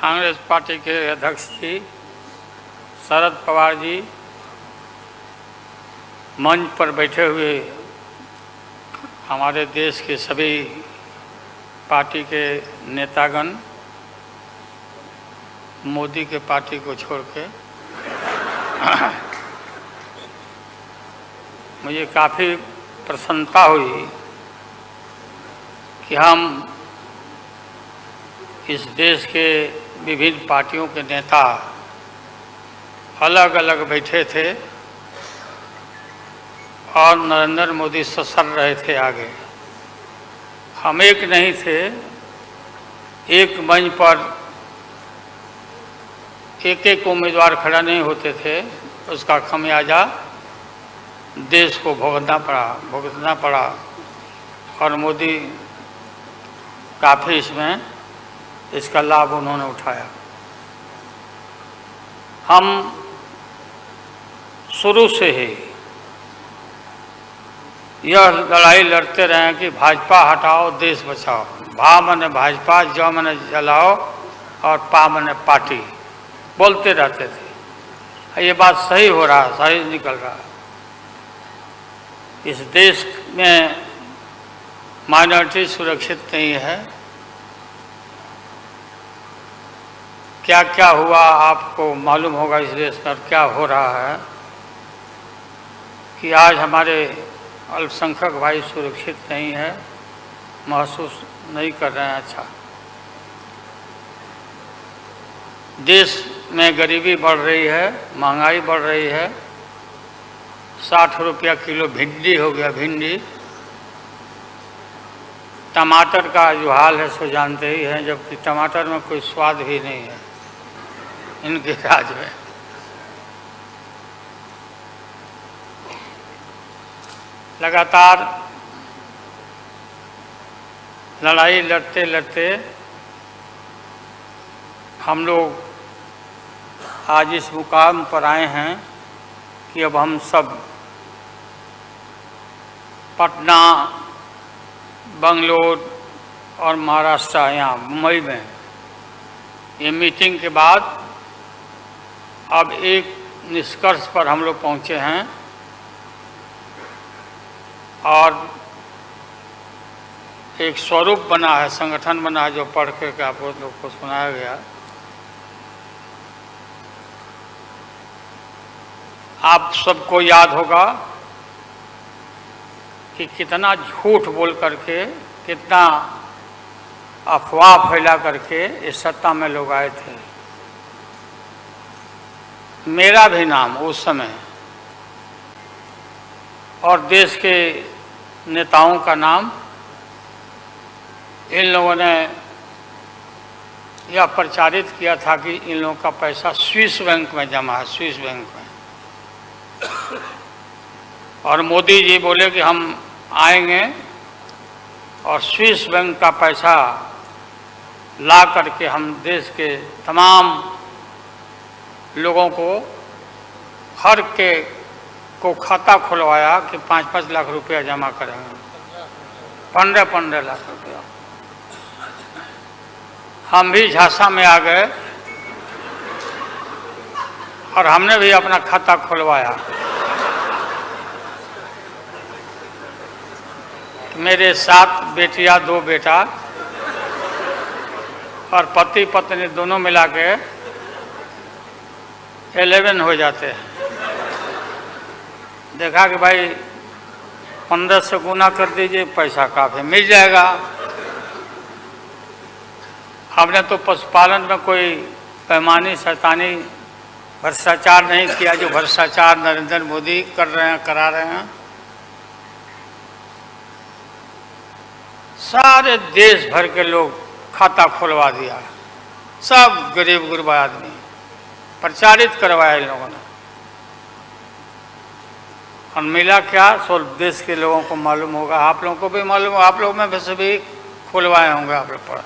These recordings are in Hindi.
कांग्रेस पार्टी के अध्यक्ष जी शरद पवार जी मंच पर बैठे हुए हमारे देश के सभी पार्टी के नेतागण मोदी के पार्टी को छोड़ के मुझे काफ़ी प्रसन्नता हुई कि हम इस देश के विभिन्न पार्टियों के नेता अलग अलग बैठे थे और नरेंद्र मोदी ससर रहे थे आगे। हम एक नहीं थे, एक मंच पर एक एक उम्मीदवार खड़ा नहीं होते थे, उसका खमियाजा देश को भुगतना पड़ा और मोदी काफ़ी इसका लाभ उन्होंने उठाया। हम शुरू से ही यह लड़ाई लड़ते रहे कि भाजपा हटाओ देश बचाओ। भा मने भाजपा, ज मने जलाओ और पा मने पार्टी बोलते रहते थे। ये बात सही हो रहा, सही निकल रहा। इस देश में माइनॉरिटी सुरक्षित नहीं है। क्या क्या हुआ आपको मालूम होगा इस देश में, क्या हो रहा है कि आज हमारे अल्पसंख्यक भाई सुरक्षित नहीं है, महसूस नहीं कर रहे हैं। अच्छा, देश में गरीबी बढ़ रही है, महंगाई बढ़ रही है। 60 रुपया किलो भिंडी हो गया, भिंडी। टमाटर का जो हाल है सो जानते ही हैं, जबकि टमाटर में कोई स्वाद भी नहीं है इनके राज में। लगातार लड़ाई लड़ते लड़ते हम लोग आज इस मुकाम पर आए हैं कि अब हम सब पटना, बंगलोर और महाराष्ट्र, यहाँ मुंबई में ये मीटिंग के बाद अब एक निष्कर्ष पर हम लोग पहुँचे हैं और एक स्वरूप बना है, संगठन बना है, जो पढ़ के आप लोग को सुनाया गया। आप सबको याद होगा कि कितना झूठ बोल करके, कितना अफवाह फैला करके इस सत्ता में लोग आए थे। मेरा भी नाम उस समय और देश के नेताओं का नाम, इन लोगों ने यह प्रचारित किया था कि इन लोगों का पैसा स्विस बैंक में जमा है, स्विस बैंक में। और मोदी जी बोले कि हम आएंगे और स्विस बैंक का पैसा ला करके हम देश के तमाम लोगों को, हर के को खाता खुलवाया कि 5-5 लाख रुपया जमा करेंगे, 15-15 लाख रुपया। हम भी झांसा में आ गए और हमने भी अपना खाता खुलवाया। मेरे 7 बेटियां, 2 बेटा और पति पत्नी दोनों मिला के 11 हो जाते हैं। देखा कि भाई 15 से गुना कर दीजिए, पैसा काफ़ी मिल जाएगा। हमने तो पशुपालन में कोई पैमानी शैतानी भ्रष्टाचार नहीं किया, जो भ्रष्टाचार नरेंद्र मोदी कर रहे हैं, करा रहे हैं। सारे देश भर के लोग खाता खुलवा दिया, सब गरीब गुरबा आदमी प्रचारित करवाया इन लोगों ने। और मिला क्या, सो देश के लोगों को मालूम होगा, आप लोगों को भी मालूम होगा, आप लोग में वैसे भी खुलवाए होंगे, आप लोग पढ़ा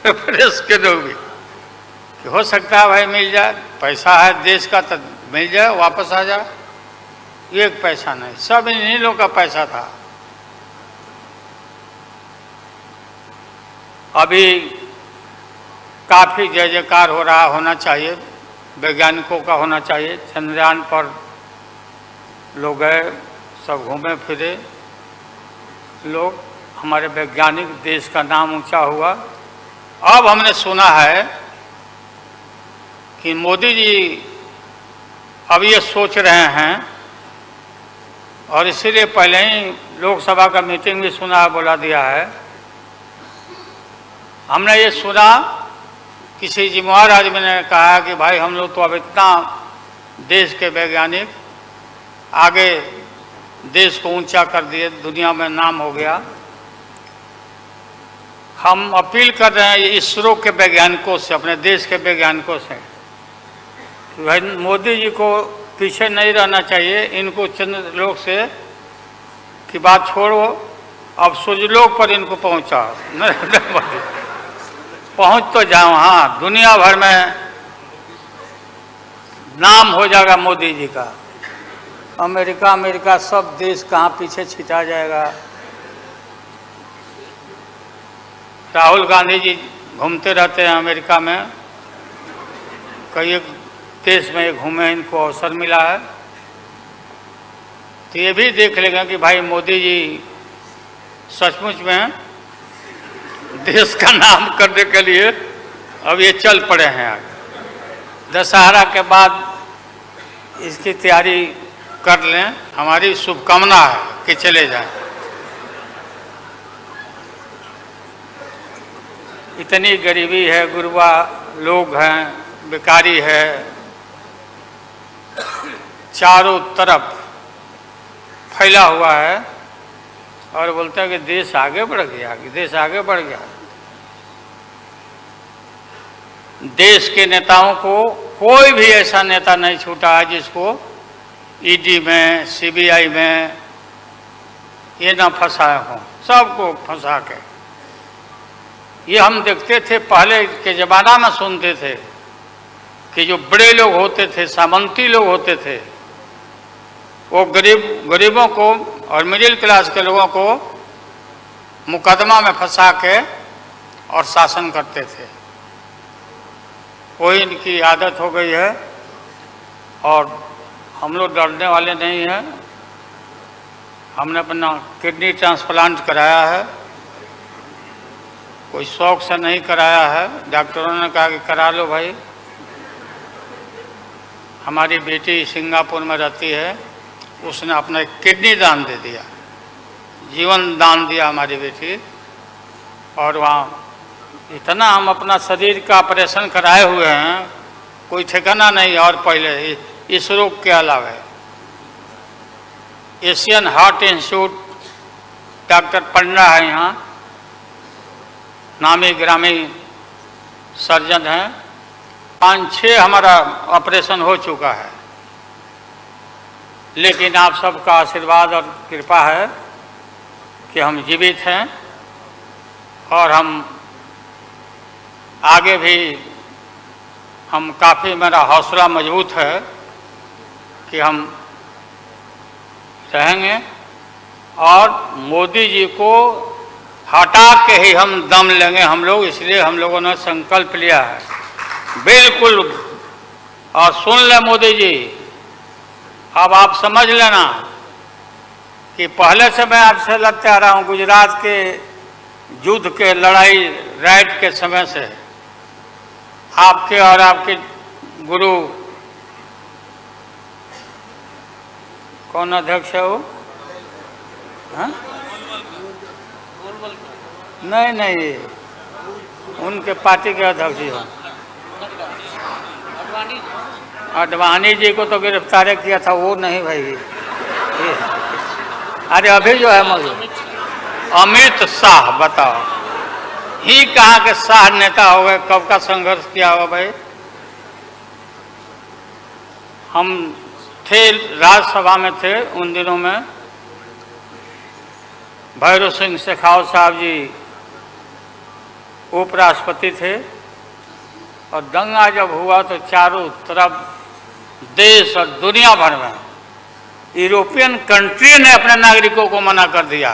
प्रेस के लोग भी, कि हो सकता है भाई मिल जाए, पैसा है देश का तो मिल जाए, वापस आ जाए। एक पैसा नहीं, सब इन्हीं लोगों का पैसा था। अभी काफ़ी जय जयकार हो रहा होना चाहिए, वैज्ञानिकों का होना चाहिए। चंद्रयान पर लोग गए, सब घूमे फिरे लोग, हमारे वैज्ञानिक, देश का नाम ऊंचा हुआ। अब हमने सुना है कि मोदी जी अब ये सोच रहे हैं, और इसीलिए पहले ही लोकसभा का मीटिंग भी सुना, बुला दिया है। हमने ये सुना, किसी जिम्मेवार आदमी ने कहा कि भाई हम लोग तो अब इतना देश के वैज्ञानिक आगे देश को ऊंचा कर दिए, दुनिया में नाम हो गया। हम अपील कर रहे हैं इसरो के वैज्ञानिकों से, अपने देश के वैज्ञानिकों से, कि भाई मोदी जी को पीछे नहीं रहना चाहिए। इनको चंद्रलोक से की बात छोड़ो, अब सूर्यलोक पर इनको पहुंचाओ। नरेंद्र मोदी पहुंच तो जाओ, हाँ, दुनिया भर में नाम हो जाएगा मोदी जी का। अमेरिका सब देश कहाँ पीछे छिटा जाएगा। राहुल गांधी जी घूमते रहते हैं अमेरिका में, कई देश में ये घूमे, इनको अवसर मिला है। तो ये भी देख लेंगे कि भाई मोदी जी सचमुच में देश का नाम करने के लिए अब ये चल पड़े हैं। आगे दशहरा के बाद इसकी तैयारी कर लें, हमारी शुभकामना है कि चले जाएं। इतनी गरीबी है, गुरबा लोग हैं, बेकारी है, चारों तरफ फैला हुआ है, और बोलता है कि देश आगे बढ़ गया, देश आगे बढ़ गया। देश के नेताओं को कोई भी ऐसा नेता नहीं छूटा है जिसको ईडी में, सीबीआई में ये ना फंसाए हों, सबको फंसा के। ये हम देखते थे, पहले के ज़माना में सुनते थे कि जो बड़े लोग होते थे, सामंती लोग होते थे, वो गरीबों को और मिडिल क्लास के लोगों को मुकदमा में फंसा के और शासन करते थे। वही इनकी आदत हो गई है, और हम लोग डरने वाले नहीं हैं। हमने अपना किडनी ट्रांसप्लांट कराया है, कोई शौक से नहीं कराया है। डॉक्टरों ने कहा कि करा लो भाई। हमारी बेटी सिंगापुर में रहती है, उसने अपना किडनी दान दे दिया, जीवन दान दिया हमारी बेटी। और वहाँ इतना हम अपना शरीर का ऑपरेशन कराए हुए हैं, कोई ठिकाना नहीं। और पहले इस रोग के अलावा एशियन हार्ट इंस्टीट्यूट, डॉक्टर पंडा है यहाँ, नामी ग्रामी सर्जन हैं। 5-6 हमारा ऑपरेशन हो चुका है, लेकिन आप सबका आशीर्वाद और कृपा है कि हम जीवित हैं, और हम आगे भी हम काफ़ी, मेरा हौसला मजबूत है कि हम रहेंगे, और मोदी जी को हटा के ही हम दम लेंगे हम लोग। इसलिए हम लोगों ने संकल्प लिया है, बिल्कुल। और सुन ले मोदी जी, अब आप समझ लेना कि पहले से मैं आपसे लड़ते आ रहा हूँ, गुजरात के युद्ध के, लड़ाई राइट के समय से, आपके और आपके गुरु, कौन अध्यक्ष है वो? हाँ? नहीं, उनके पार्टी के अध्यक्ष जी हैं, अडवाणी जी को तो गिरफ्तार किया था, वो नहीं भाई। अरे अभी जो है मौजूद अमित शाह, बताओ, ही कहाँ के शाह नेता हो गए, कब का संघर्ष किया हुआ भाई। हम थे, राज्यसभा में थे उन दिनों में, भैरव सिंह शेखावत साहब जी उपराष्ट्रपति थे, और दंगा जब हुआ तो चारों तरफ देश और दुनिया भर में यूरोपियन कंट्री ने अपने नागरिकों को मना कर दिया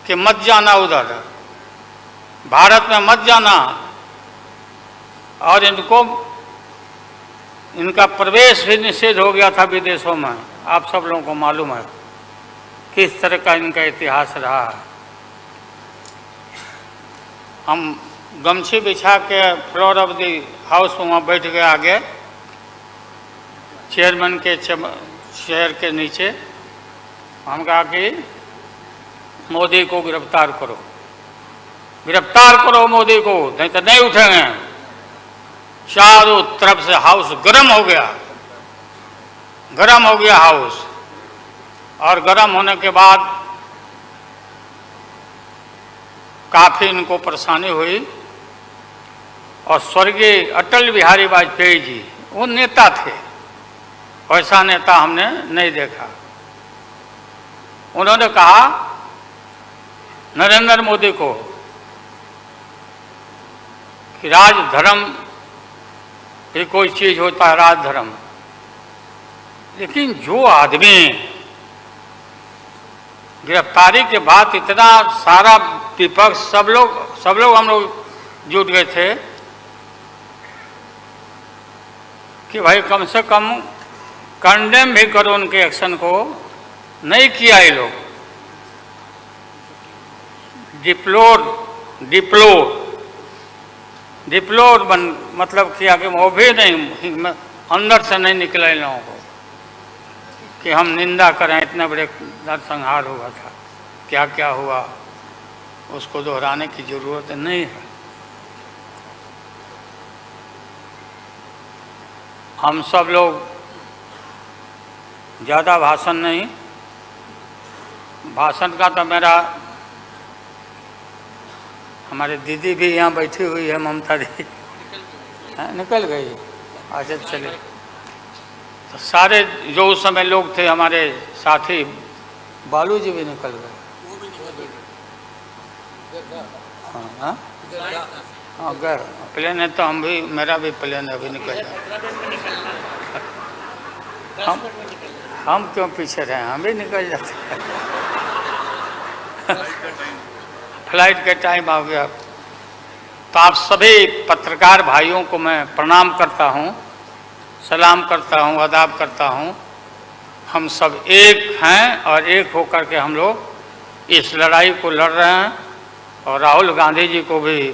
कि मत जाना उधर, भारत में मत जाना, और इनका प्रवेश भी निषेध हो गया था विदेशों में। आप सब लोगों को मालूम है किस तरह का इनका इतिहास रहा है। हम गमछी बिछा के फ्लोर ऑफ द हाउस में वहाँ बैठ गए आगे चेयरमैन के चेयर के नीचे। हम कहा कि मोदी को गिरफ्तार करो, गिरफ्तार करो मोदी को, नहीं तो नहीं उठेंगे। चारों तरफ से हाउस गर्म हो गया, गर्म हो गया हाउस। और गर्म होने के बाद काफ़ी इनको परेशानी हुई। और स्वर्गीय अटल बिहारी वाजपेयी जी वो नेता थे, वैसा नेता हमने नहीं देखा। उन्होंने कहा नरेंद्र मोदी को कि राजधर्म भी कोई चीज़ होता है, राजधर्म। लेकिन जो आदमी गिरफ्तारी के बाद इतना सारा विपक्ष सब लोग हम लोग जुट गए थे कि भाई कम से कम कंडेम भी करो उनके एक्शन को। नहीं किया ये लोग। डिप्लोर मतलब किया कि वो भी नहीं, अंदर से नहीं निकला इन लोगों को कि हम निंदा करें। इतने बड़े नरसंहार हुआ था, क्या क्या हुआ उसको दोहराने की जरूरत नहीं है। हम सब लोग ज़्यादा भाषण नहीं, भाषण का तो मेरा, हमारे दीदी भी यहाँ बैठी हुई है, ममता दी निकल गई। अच्छा चले, तो सारे जो उस समय लोग थे हमारे साथी, बालू जी भी निकल गए। हाँ हाँ गए प्लेन है तो हम भी, मेरा भी प्लेन अभी निकल जाए। हम क्यों पीछे रहे, हम भी निकल जाते हैं। फ्लाइट का टाइम आ गया। तो आप सभी पत्रकार भाइयों को मैं प्रणाम करता हूँ, सलाम करता हूँ, आदाब करता हूँ। हम सब एक हैं और एक होकर के हम लोग इस लड़ाई को लड़ रहे हैं। और राहुल गांधी जी को भी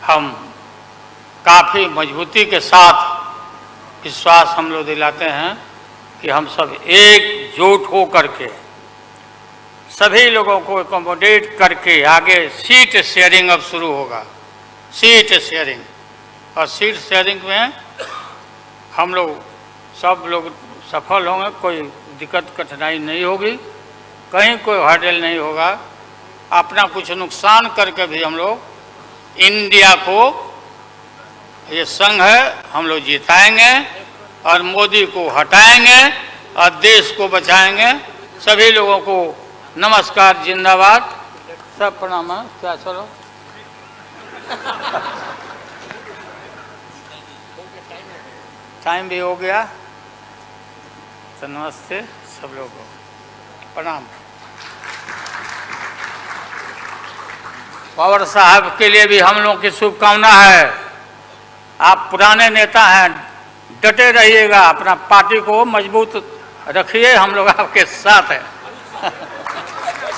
हम काफ़ी मजबूती के साथ विश्वास हम लोग दिलाते हैं कि हम सब एकजुट हो करके सभी लोगों को एकोमोडेट करके आगे सीट शेयरिंग अब शुरू होगा, सीट शेयरिंग। और सीट शेयरिंग में हम लोग सब लोग सफल होंगे, कोई दिक्कत कठिनाई नहीं होगी, कहीं कोई हर्डल नहीं होगा। अपना कुछ नुकसान करके भी हम लोग इंडिया को, ये संघ है, हम लोग जिताएंगे और मोदी को हटाएंगे और देश को बचाएंगे। सभी लोगों को नमस्कार, जिंदाबाद, सब प्रणाम। क्या चलो टाइम भी हो गया, तो नमस्ते सब लोगों को, प्रणाम। पवार साहब के लिए भी हम लोगों की शुभकामना है। आप पुराने नेता हैं, डटे रहिएगा, अपना पार्टी को मजबूत रखिए, हम लोग आपके साथ हैं।